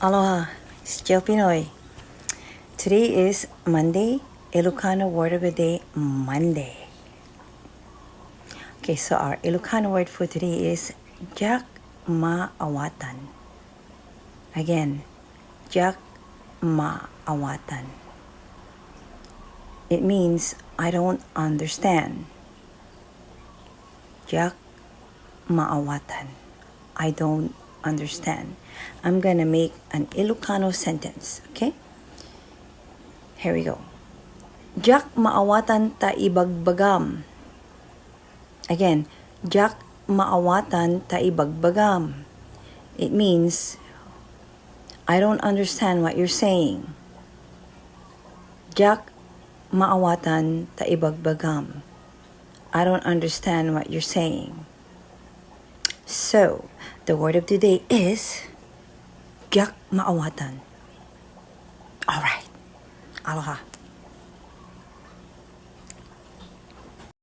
Aloha, it's Jill Pinoy. Today is Monday, Ilocano word of the day, Monday. Okay, so our Ilocano word for today is Diak Maawatan. Again, Diak Maawatan. It means I don't understand. Diak Maawatan. I don't understand. I'm gonna make an Ilocano sentence, okay? Here we go. Diak maawatan ta ibagbagam. Again, Diak maawatan ta ibagbagam. It means I don't understand what you're saying. Diak maawatan ta ibagbagam. I don't understand what you're saying. So, the word of the day is Diak maawatan. All right. Aloha.